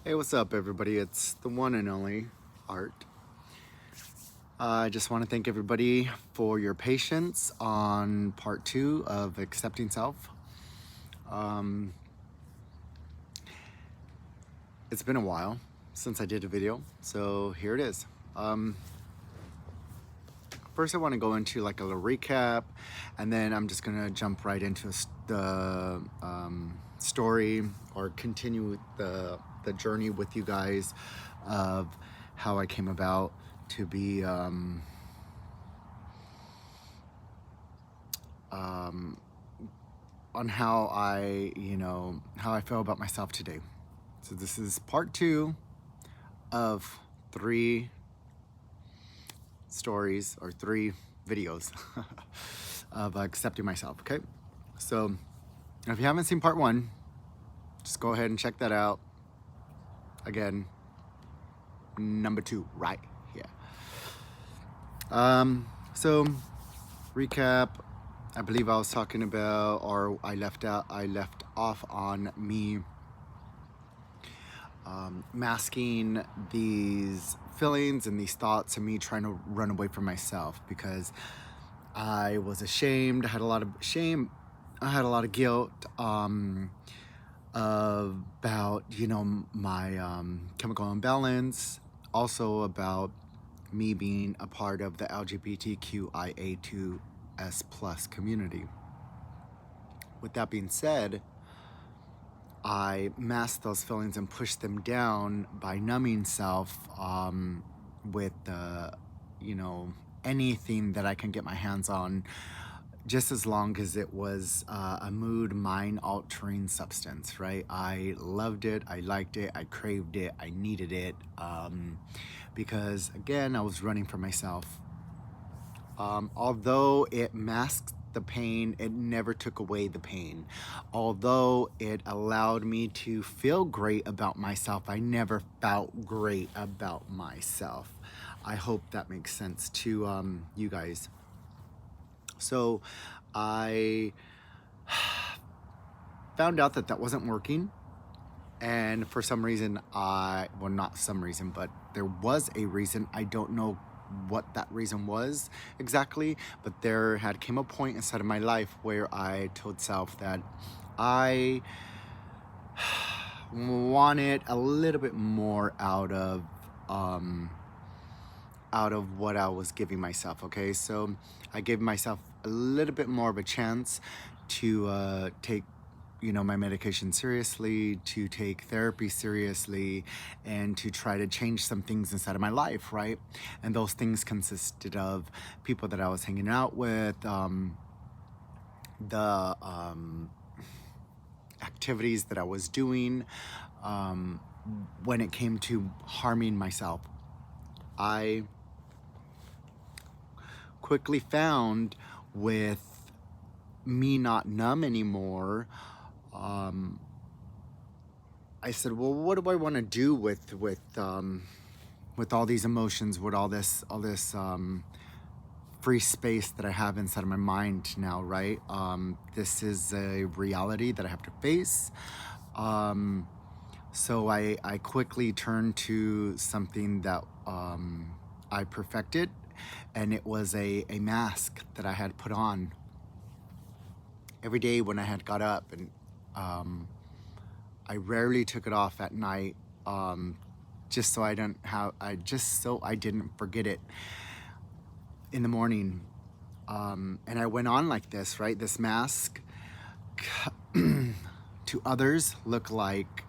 Hey, what's up, everybody? It's the one and only Art. I just want to thank everybody for your patience on part 2 of Accepting Self. It's been a while since I did a video, so here it is. First, I want to go into like a little recap, and then I'm just going to jump right into the story or continue the journey with you guys of how I came about to be on how I feel about myself today. So this is part 2 of 3 stories or 3 videos of accepting myself. Okay, so if you haven't seen part 1, just go ahead and check that out. Again, number 2 right here. So recap, I believe I was talking about, or I left off on me masking these feelings and these thoughts and me trying to run away from myself because I was ashamed. I had a lot of shame. I had a lot of guilt about, my chemical imbalance. Also about me being a part of the LGBTQIA2S plus community. With that being said, I masked those feelings and pushed them down by numbing self with anything that I can get my hands on, just as long as it was a mood, mind altering substance, right? I loved it, I liked it, I craved it, I needed it, because again, I was running from myself. Although it masked the pain, it never took away the pain. Although it allowed me to feel great about myself, I never felt great about myself. I hope that makes sense to you guys. So I found out that wasn't working. And for some reason, not some reason, but there was a reason. I don't know what that reason was exactly, but there had came a point inside of my life where I told self that I wanted a little bit more out of what I was giving myself. Okay, so I gave myself a little bit more of a chance to take my medication seriously, to take therapy seriously, and to try to change some things inside of my life, right? And those things consisted of people that I was hanging out with, the activities that I was doing. When it came to harming myself, I quickly found with me not numb anymore, I said, well, what do I want to do with all these emotions, with all this free space that I have inside of my mind now, right? This is a reality that I have to face. So I quickly turned to something that I perfected, and it was a mask that I had put on every day when I had got up, and I rarely took it off at night, just so I didn't forget it in the morning. And I went on like this, right? This mask to others looked like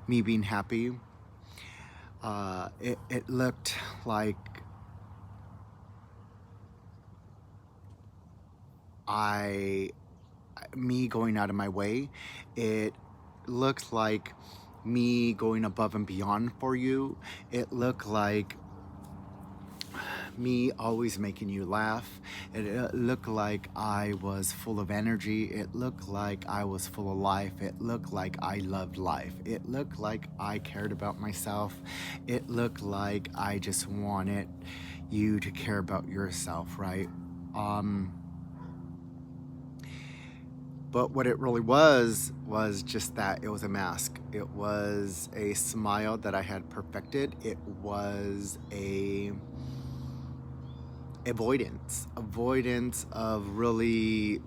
me being happy. It looked like me going out of my way. It looked like me going above and beyond for you. It looked like me always making you laugh. It looked like I was full of energy. It looked like I was full of life. It looked like I loved life. It looked like I cared about myself. It looked like I just wanted you to care about yourself, right? But what it really was just that. It was a mask. It was a smile that I had perfected. It was a avoidance of really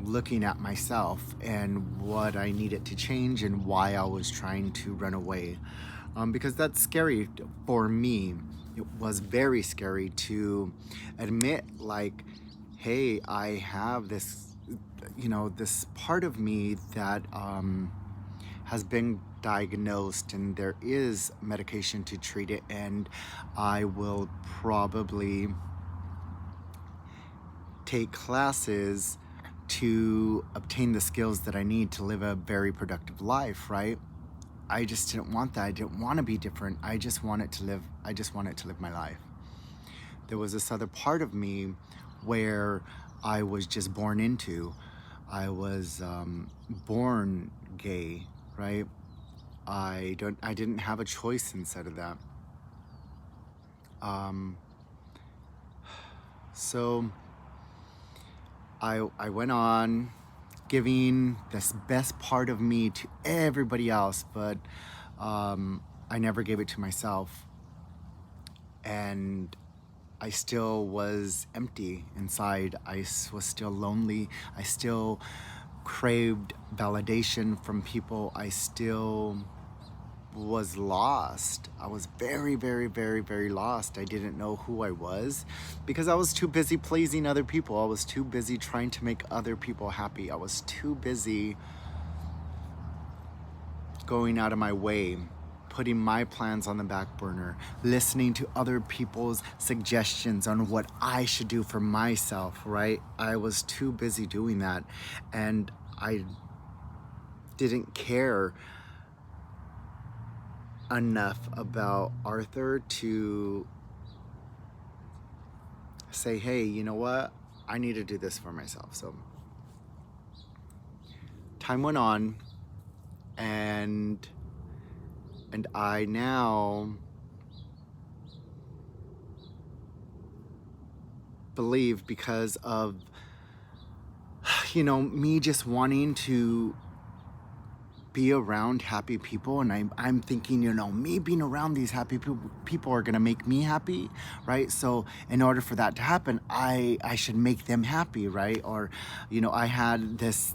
looking at myself and what I needed to change and why I was trying to run away. Because that's scary for me. It was very scary to admit, like, hey, I have this, this part of me that has been diagnosed, and there is medication to treat it, and I will probably take classes to obtain the skills that I need to live a very productive life, right? I just didn't want that. I didn't want to be different. I just wanted to live my life. There was this other part of me where I was just born into. I was born gay, right? I didn't have a choice inside of that. So I went on giving this best part of me to everybody else, but I never gave it to myself. And I still was empty inside. I was still lonely. I still craved validation from people. I still was lost. I was very, very, very, very lost. I didn't know who I was because I was too busy pleasing other people. I was too busy trying to make other people happy. I was too busy going out of my way, putting my plans on the back burner, listening to other people's suggestions on what I should do for myself, right? I was too busy doing that, and I didn't care enough about Arthur to say, hey, you know what? I need to do this for myself. So time went on, and I now believe, because of me just wanting to be around happy people, and I'm thinking, me being around these happy people are gonna make me happy, right? So in order for that to happen, I should make them happy, right? Or I had this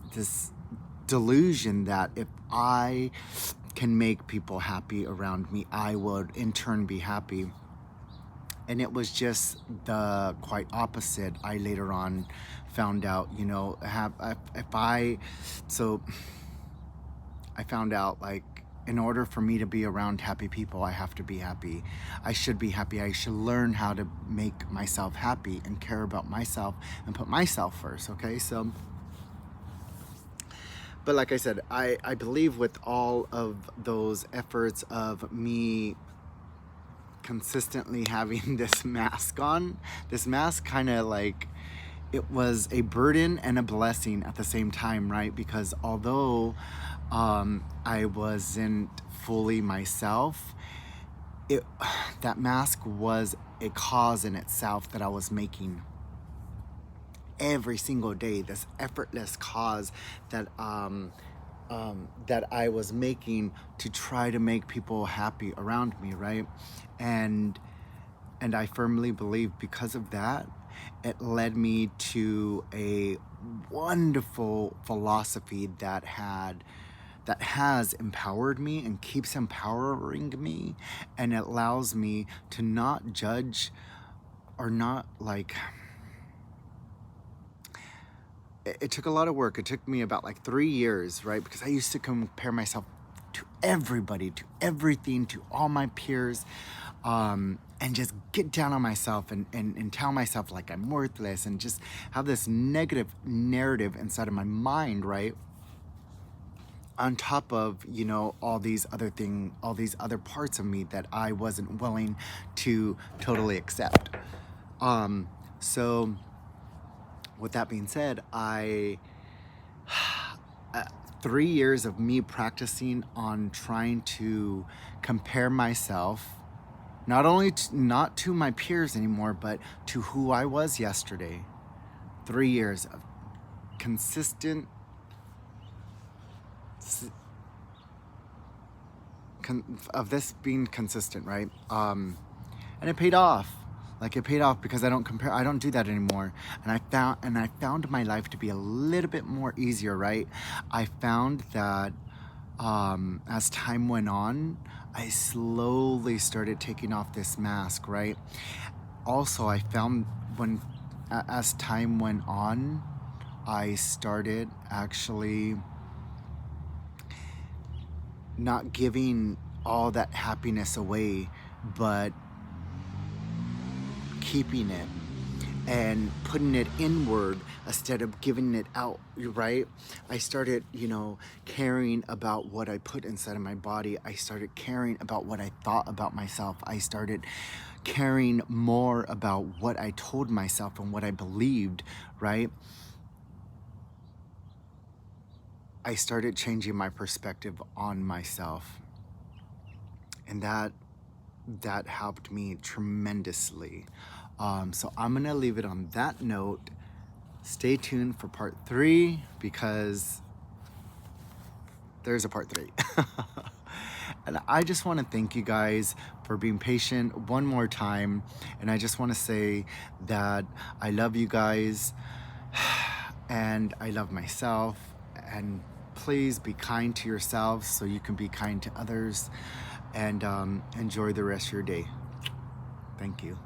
delusion that if I can make people happy around me, I would in turn be happy. And it was just the quite opposite. I later on found out, I found out, like, in order for me to be around happy people, I have to be happy. I should be happy. I should learn how to make myself happy and care about myself and put myself first, okay? So, but like I said, I believe with all of those efforts of me consistently having this mask on, this mask kind of like, it was a burden and a blessing at the same time, right? Because although I wasn't fully myself, that mask was a cause in itself that I was making every single day. This effortless cause that that I was making to try to make people happy around me, right? And I firmly believe because of that, it led me to a wonderful philosophy that has empowered me and keeps empowering me, and it allows me to not judge or not, like, it took a lot of work. It took me about like 3 years, right? Because I used to compare myself to everybody, to everything, to all my peers, and just get down on myself and tell myself like I'm worthless, and just have this negative narrative inside of my mind, right? On top of, all these other parts of me that I wasn't willing to totally accept. So with that being said, 3 years of me practicing on trying to compare myself, not to my peers anymore, but to who I was yesterday. 3 years of consistent of this being consistent, right? And it paid off. Like, it paid off because I don't do that anymore. And I found my life to be a little bit more easier, right? I found that as time went on, I slowly started taking off this mask, right? Also, I found as time went on, I started actually not giving all that happiness away, but keeping it and putting it inward instead of giving it out, right? I started, caring about what I put inside of my body. I started caring about what I thought about myself. I started caring more about what I told myself and what I believed, right? I started changing my perspective on myself. And that helped me tremendously. So I'm gonna leave it on that note. Stay tuned for part 3 because there's a part 3. And I just want to thank you guys for being patient one more time. And I just want to say that I love you guys and I love myself. And please be kind to yourselves so you can be kind to others. And enjoy the rest of your day. Thank you.